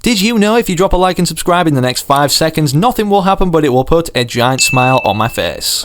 Did you know if you drop a like and subscribe in the next 5 seconds, nothing will happen but it will put a giant smile on my face?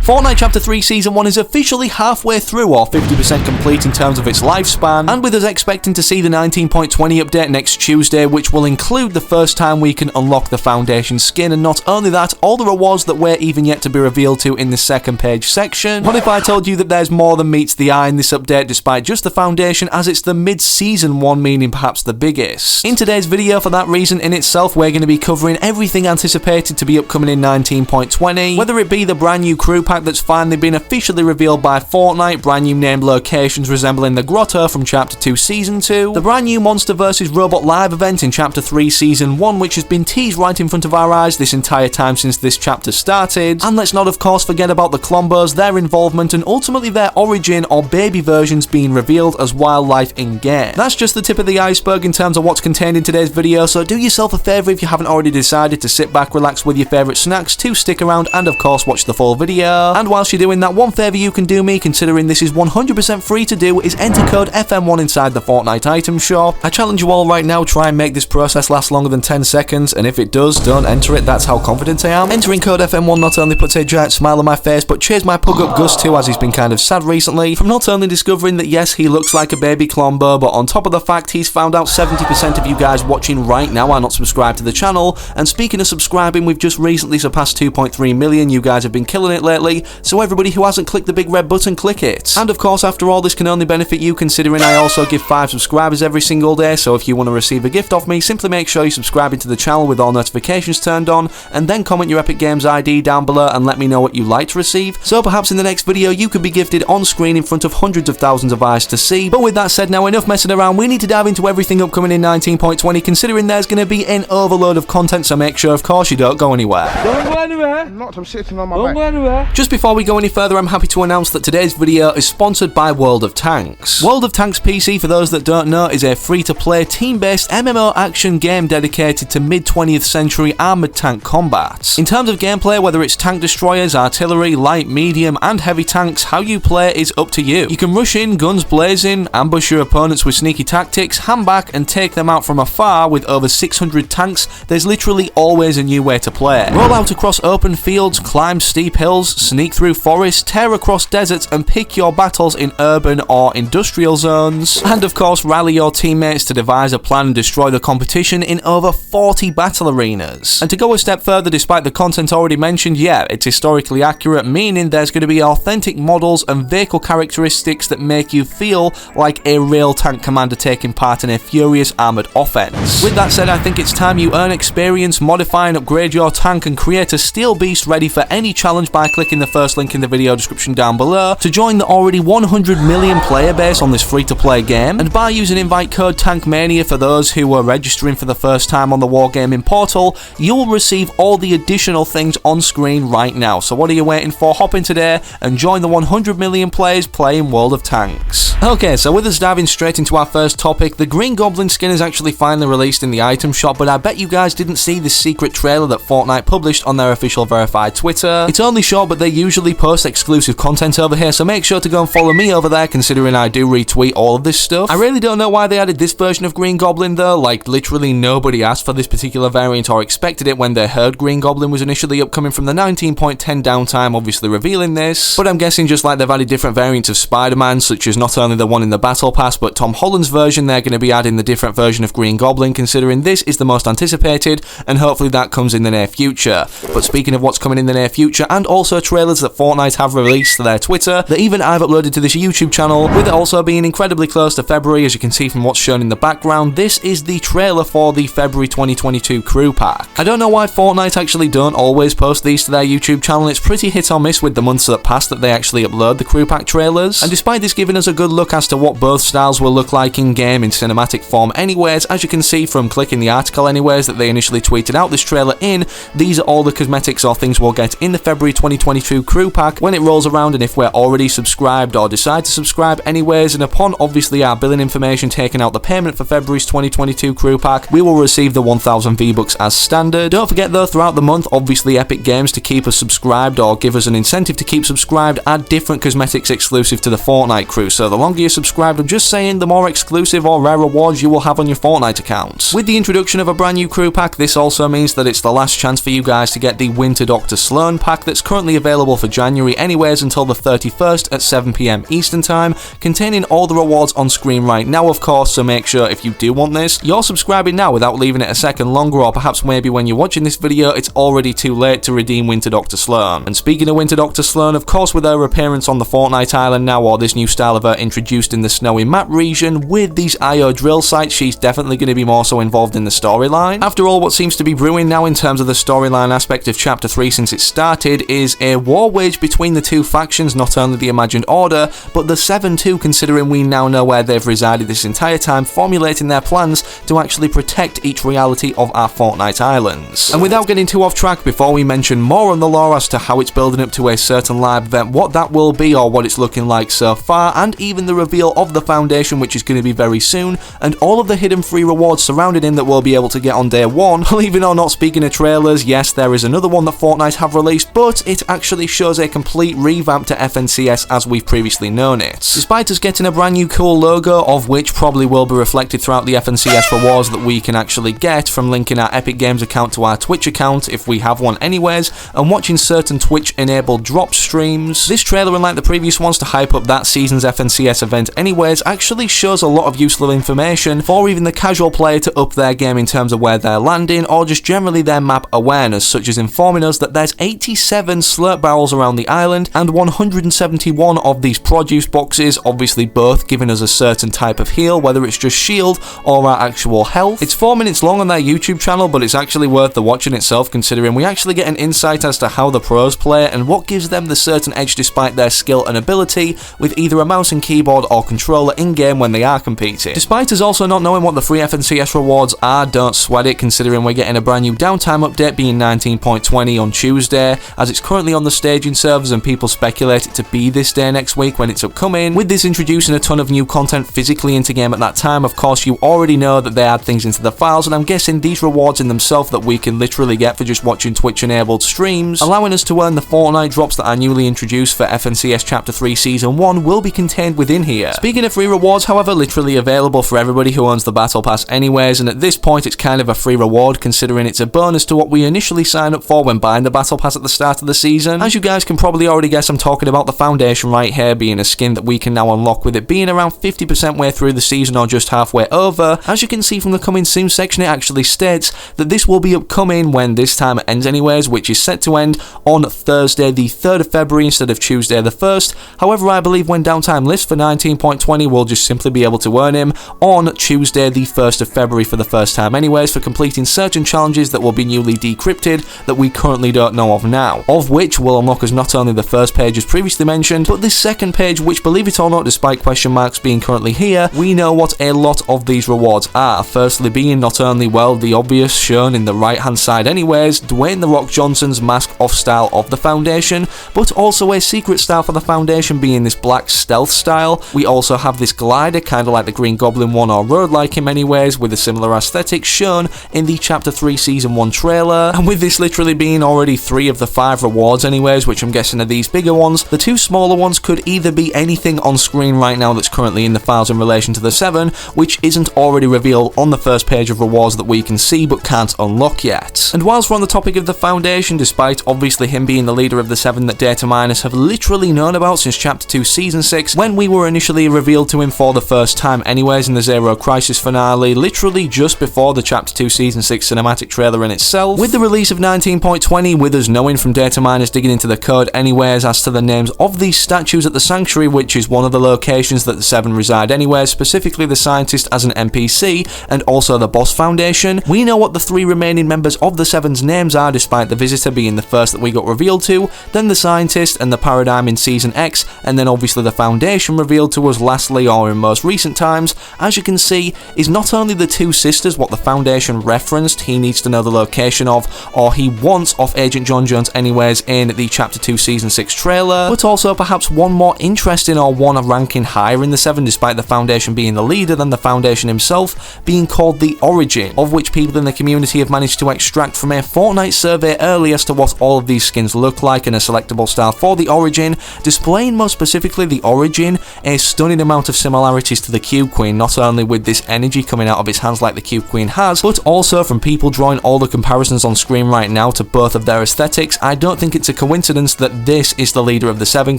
Fortnite Chapter 3 Season 1 is officially halfway through, or 50% complete in terms of its lifespan, and with us expecting to see the 19.20 update next Tuesday, which will include the first time we can unlock the Foundation skin, and not only that, all the rewards that we're even yet to be revealed to in the second page section. What if I told you that there's more than meets the eye in this update despite just the Foundation, as it's the mid-season one, meaning perhaps the biggest? In today's video, for that reason in itself, we're going to be covering everything anticipated to be upcoming in 19.20, whether it be the brand new crew pack that's finally been officially revealed by Fortnite, brand new named locations resembling the grotto from Chapter 2 Season 2, the brand new Monster vs Robot live event in Chapter 3 Season 1, which has been teased right in front of our eyes this entire time since this chapter started, and let's not of course forget about the Klombos, their involvement, and ultimately their origin or baby versions being revealed as wildlife in-game. That's just the tip of the iceberg in terms of what's contained in today's video, so do yourself a favour if you haven't already decided to sit back, relax with your favourite snacks, to stick around and of course watch the full video. And whilst you're doing that, one favour you can do me, considering this is 100% free to do, is enter code FM1 inside the Fortnite item shop. I challenge you all right now, try and make this process last longer than 10 seconds, and if it does, don't enter it, that's how confident I am. Entering code FM1 not only puts a giant smile on my face, but cheers my pug up Gus too, as he's been kind of sad recently, from not only discovering that yes, he looks like a baby Klombo, but on top of the fact he's found out 70% of you guys watching right now are not subscribed to the channel, and speaking of subscribing, we've just recently surpassed 2.3 million, you guys have been killing it lately, so everybody who hasn't clicked the big red button, click it. And of course, after all, this can only benefit you, considering I also give 5 subscribers every single day, so if you want to receive a gift off me, simply make sure you subscribe to the channel with all notifications turned on, and then comment your Epic Games ID down below and let me know what you'd like to receive, so perhaps in the next video you could be gifted on screen in front of hundreds of thousands of eyes to see. But with that said, now enough messing around, we need to dive into everything upcoming in 19.20, considering there's going to be an overload of content, so make sure of course you don't go anywhere. Don't go anywhere. I'm sitting on my Don't back. go anywhere. Just before we go any further, I'm happy to announce that today's video is sponsored by World of Tanks. World of Tanks PC, for those that don't know, is a free-to-play, team-based MMO action game dedicated to mid-20th century armoured tank combat. In terms of gameplay, whether it's tank destroyers, artillery, light, medium, and heavy tanks, how you play is up to you. You can rush in, guns blazing, ambush your opponents with sneaky tactics, hand back and take them out from afar with over 600 tanks. There's literally always a new way to play. Roll out across open fields, climb steep hills, sneak through forests, tear across deserts, and pick your battles in urban or industrial zones. And of course, rally your teammates to devise a plan and destroy the competition in over 40 battle arenas. And to go a step further, despite the content already mentioned, yeah, it's historically accurate, meaning there's going to be authentic models and vehicle characteristics that make you feel like a real tank commander taking part in a furious armoured offense. With that said, I think it's time you earn experience, modify and upgrade your tank, and create a steel beast ready for any challenge by clicking the first link in the video description down below to join the already 100 million player base on this free-to-play game, and by using invite code TANKMANIA for those who are registering for the first time on the Wargaming portal, you will receive all the additional things on screen right now. So what are you waiting for? Hop in today and join the 100 million players playing World of Tanks. Okay, so with us diving straight into our first topic, the Green Goblin skin is actually finally released in the item shop, but I bet you guys didn't see this secret trailer that Fortnite published on their official verified Twitter. It's only short, but they usually post exclusive content over here, so make sure to go and follow me over there, considering I do retweet all of this stuff. I really don't know why they added this version of Green Goblin though, like literally nobody asked for this particular variant or expected it when they heard Green Goblin was initially upcoming from the 19.10 downtime, obviously revealing this, but I'm guessing just like they've added different variants of Spider-Man, such as not only the one in the Battle Pass, but Tom Holland's version, they're going to be adding the different version of Green Goblin, considering this is the most anticipated, and hopefully that comes in the near future. But speaking of what's coming in the near future, and also trailers that Fortnite have released to their Twitter, that even I've uploaded to this YouTube channel, with it also being incredibly close to February, as you can see from what's shown in the background, this is the trailer for the February 2022 crew pack. I don't know why Fortnite actually don't always post these to their YouTube channel. It's pretty hit or miss with the months that pass that they actually upload the crew pack trailers, and despite this giving us a good look as to what both styles will look like in game in cinematic form anyways, as you can see from clicking the article anyways that they initially tweeted out this trailer in, these are all the cosmetics or things we'll get in the February 2022 2022 crew pack when it rolls around, and if we're already subscribed or decide to subscribe anyways, and upon obviously our billing information taking out the payment for February's 2022 crew pack, we will receive the 1000 V-Bucks as standard. Don't forget though, throughout the month, obviously Epic Games, to keep us subscribed or give us an incentive to keep subscribed, add different cosmetics exclusive to the Fortnite crew. So the longer you're subscribed, I'm just saying, the more exclusive or rare rewards you will have on your Fortnite accounts. With the introduction of a brand new crew pack, this also means that it's the last chance for you guys to get the Winter Dr. Sloan pack that's currently available for January anyways until the 31st at 7 PM Eastern Time, containing all the rewards on screen right now of course, so make sure if you do want this, you're subscribing now without leaving it a second longer, or perhaps maybe when you're watching this video it's already too late to redeem Winter Dr. Sloan. And speaking of Winter Dr. Sloan, of course with her appearance on the Fortnite island now, or this new style of her introduced in the snowy map region with these IO drill sites, she's definitely going to be more so involved in the storyline. After all, what seems to be brewing now in terms of the storyline aspect of Chapter 3 since it started is a war waged between the two factions, not only the Imagined Order, but the Seven too, considering we now know where they've resided this entire time, formulating their plans to actually protect each reality of our Fortnite islands. And without getting too off track, before we mention more on the lore as to how it's building up to a certain live event, what that will be or what it's looking like so far, and even the reveal of the Foundation, which is going to be very soon, and all of the hidden free rewards surrounding him that we'll be able to get on day one. Believe it or not, speaking of trailers, yes, there is another one that Fortnite have released, but it actually shows a complete revamp to FNCS as we've previously known it. Despite us getting a brand new cool logo, of which probably will be reflected throughout the FNCS rewards that we can actually get from linking our Epic Games account to our Twitch account, if we have one anyways, and watching certain Twitch-enabled drop streams, this trailer, unlike the previous ones to hype up that season's FNCS event anyways, actually shows a lot of useful information for even the casual player to up their game in terms of where they're landing, or just generally their map awareness, such as informing us that there's 87 slurp barrels around the island and 171 of these produce boxes, obviously both giving us a certain type of heal, whether it's just shield or our actual health. It's 4 minutes long on their YouTube channel, but it's actually worth the watching itself, considering we actually get an insight as to how the pros play and what gives them the certain edge despite their skill and ability with either a mouse and keyboard or controller in-game when they are competing. Despite us also not knowing what the free FNCS rewards are, don't sweat it, considering we're getting a brand new downtime update being 19.20 on Tuesday, as it's currently on the staging servers and people speculate it to be this day next week when it's upcoming. With this introducing a ton of new content physically into game at that time, of course you already know that they add things into the files, and I'm guessing these rewards in themselves that we can literally get for just watching Twitch enabled streams, allowing us to earn the Fortnite drops that are newly introduced for FNCS Chapter 3 Season 1, will be contained within here. Speaking of free rewards, however, literally available for everybody who owns the Battle Pass anyways, and at this point it's kind of a free reward considering it's a bonus to what we initially signed up for when buying the Battle Pass at the start of the season. As you guys can probably already guess, I'm talking about the Foundation right here, being a skin that we can now unlock with it being around 50% way through the season or just halfway over. As you can see from the coming soon section, it actually states that this will be upcoming when this time ends anyways, which is set to end on Thursday the 3rd of February instead of Tuesday the 1st. However, I believe when downtime lists for 19.20, we'll just simply be able to earn him on Tuesday the 1st of February for the first time anyways, for completing certain challenges that will be newly decrypted that we currently don't know of now, of which will unlock us not only the first page as previously mentioned, but this second page, which, believe it or not, despite question marks being currently here, we know what a lot of these rewards are. Firstly being not only, well, the obvious shown in the right hand side anyways, Dwayne "The Rock" Johnson's mask off style of the Foundation, but also a secret style for the Foundation being this black stealth style. We also have this glider, kind of like the Green Goblin one, or road like him anyways, with a similar aesthetic shown in the Chapter 3 Season 1 trailer. And with this literally being already 3 of the 5 rewards anyways, which I'm guessing are these bigger ones, the 2 smaller ones could either be anything on screen right now that's currently in the files in relation to the 7, which isn't already revealed on the first page of rewards that we can see but can't unlock yet. And whilst we're on the topic of the Foundation, despite obviously him being the leader of the 7 that data miners have literally known about since Chapter 2 Season 6, when we were initially revealed to him for the first time anyways in the Zero Crisis finale, literally just before the Chapter 2 Season 6 cinematic trailer in itself, with the release of 19.20, with us knowing from data miners digging into the code anyways as to the names of these statues at the Sanctuary, which is one of the locations that the 7 reside anyways, specifically the Scientist as an NPC, and also the Boss Foundation. We know what the 3 remaining members of the 7's names are, despite the Visitor being the first that we got revealed to, then the Scientist and the Paradigm in Season X, and then obviously the Foundation revealed to us lastly or in most recent times. As you can see, is not only the 2 sisters what the Foundation referenced he needs to know the location of, or he wants off Agent John Jones anyways in in the Chapter 2 Season 6 trailer, but also perhaps one more interesting or one ranking higher in the 7 despite the Foundation being the leader than the Foundation himself, being called the Origin, of which people in the community have managed to extract from a Fortnite survey early as to what all of these skins look like and a selectable style for the Origin, displaying most specifically the Origin a stunning amount of similarities to the Cube Queen, not only with this energy coming out of his hands like the Cube Queen has, but also from people drawing all the comparisons on screen right now to both of their aesthetics. I don't think it's a coincidence that this is the leader of the 7,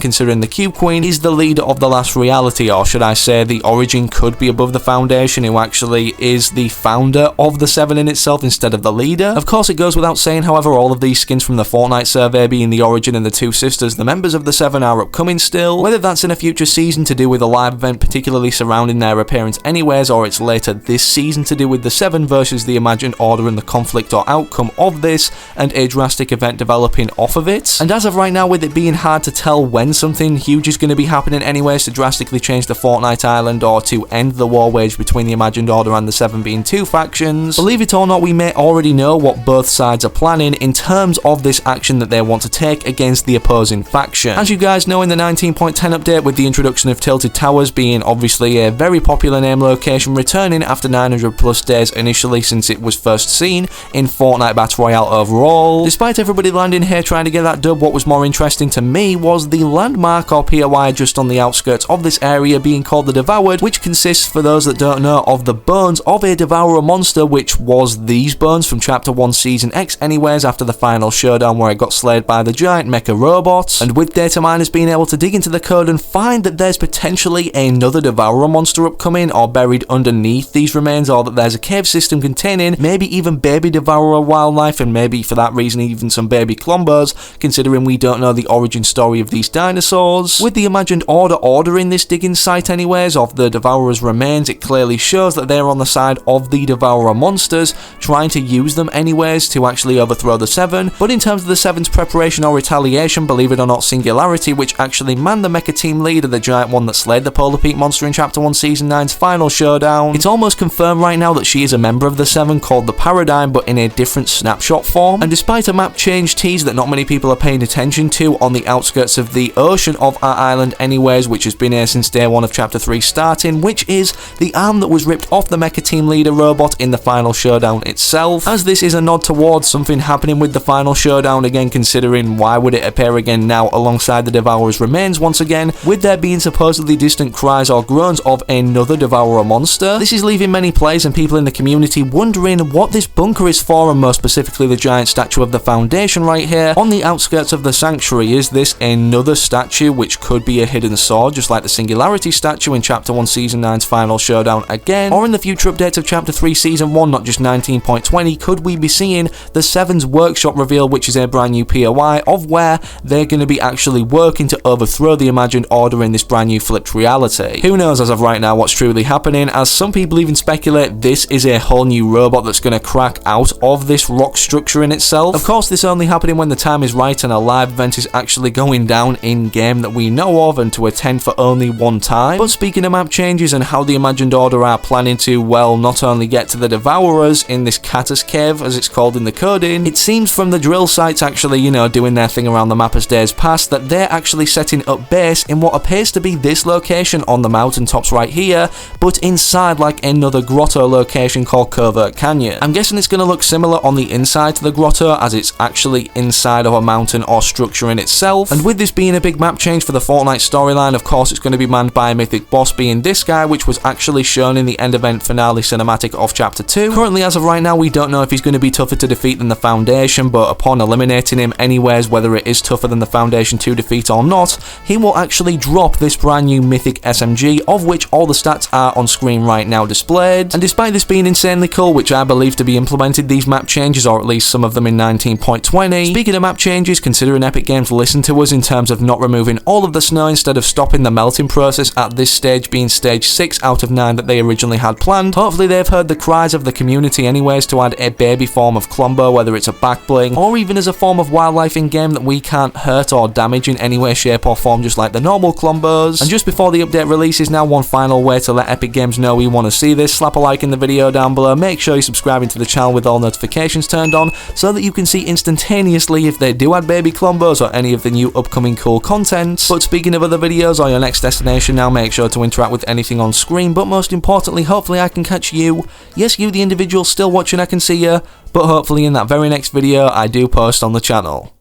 considering the Cube Queen is the leader of the last reality, or should I say the Origin could be above the Foundation, who actually is the founder of the 7 in itself instead of the leader. Of course, it goes without saying, however, all of these skins from the Fortnite survey, being the Origin and the two sisters, the members of the 7, are upcoming still, whether that's in a future season to do with a live event particularly surrounding their appearance anyways, or it's later this season to do with the 7 versus the Imagined Order and the conflict or outcome of this, and a drastic event developing off of it. And as of right now, with it being hard to tell when something huge is going to be happening anyways to drastically change the Fortnite island or to end the war waged between the Imagined Order and the 7 being two factions, believe it or not, we may already know what both sides are planning in terms of this action that they want to take against the opposing faction. As you guys know, in the 19.10 update, with the introduction of Tilted Towers being obviously a very popular name location, returning after 900 plus days initially since it was first seen in Fortnite Battle Royale overall. Despite everybody landing here trying to get that dub, what was more interesting to me was the landmark or POI just on the outskirts of this area being called the Devoured, which consists, for those that don't know, of the bones of a Devourer monster, which was these bones from Chapter 1 Season X anyways, after the final showdown where it got slayed by the giant mecha robots. And with data miners being able to dig into the code and find that there's potentially another Devourer monster upcoming or buried underneath these remains, or that there's a cave system containing maybe even baby Devourer wildlife, and maybe for that reason even some baby Klombos, considering we don't know the origin story of these dinosaurs. With the Imagined Order ordering this digging site anyways of the Devourer's remains, it clearly shows that they're on the side of the Devourer monsters, trying to use them anyways to actually overthrow the 7. But in terms of the 7's preparation or retaliation, believe it or not, Singularity, which actually manned the mecha team leader, the giant one that slayed the Polar Peak monster in Chapter 1 Season 9's final showdown, it's almost confirmed right now that she is a member of the 7 called the Paradigm, but in a different snapshot form. And despite a map change tease that not many people are paying attention to on the outskirts of the ocean of our island anyways, which has been here since day 1 of Chapter 3 starting, which is the arm that was ripped off the mecha team leader robot in the final showdown itself, as this is a nod towards something happening with the final showdown again, considering why would it appear again now alongside the Devourer's remains once again, with there being supposedly distant cries or groans of another Devourer monster. This is leaving many players and people in the community wondering what this bunker is for, and most specifically the giant statue of the Foundation right here on the outskirts of the sanctuary. Is this another statue which could be a hidden sword, just like the Singularity statue in Chapter 1 Season 9's final showdown again, or in the future updates of Chapter 3 Season 1, not just 19.20, could we be seeing the 7's workshop reveal, which is a brand new POI of where they're going to be actually working to overthrow the Imagined Order in this brand new flipped reality? Who knows as of right now what's truly happening, as some people even speculate this is a whole new robot that's going to crack out of this rock structure in itself. Of course, this only happening when the time is right and a live event is actually going down in game that we know of, and to attend for only one time. But speaking of map changes and how the Imagined Order are planning to, well, not only get to the Devourers in this Catus Cave, as it's called in the coding, it seems from the drill sites actually, you know, doing their thing around the map as days pass, that they're actually setting up base in what appears to be this location on the mountaintops right here, but inside like another grotto location called Covert Canyon. I'm guessing it's going to look similar on the inside to the grotto, as it's actually inside of a mountain or structure in itself. And with this being a big map change for the Fortnite storyline, of course it's going to be manned by a mythic boss, being this guy, which was actually shown in the end event finale cinematic of Chapter 2. Currently, as of right now, we don't know if he's going to be tougher to defeat than the Foundation, but upon eliminating him anyways, whether it is tougher than the Foundation to defeat or not, he will actually drop this brand new mythic SMG, of which all the stats are on screen right now displayed. And despite this being insanely cool, which I believe to be implemented these map changes, or at least some of them in 19.20, speaking of map changes, considering Epic Games listened to us in terms of not removing all of the snow instead of stopping the melting process at this stage being stage 6 out of 9 that they originally had planned, hopefully they've heard the cries of the community anyways to add a baby form of Klombo, whether it's a Backbling or even as a form of wildlife in game that we can't hurt or damage in any way, shape or form, just like the normal Klombos. And just before the update releases now, one final way to let Epic Games know we want to see this, slap a like in the video down below, make sure you're subscribing to the channel with all notifications turned on so that you can see instantaneously if they do add add baby Klombos or any of the new upcoming cool content. But speaking of other videos or your next destination now, make sure to interact with anything on screen, but most importantly, hopefully I can catch you. Yes, you the individual still watching, I can see you, but hopefully in that very next video I do post on the channel.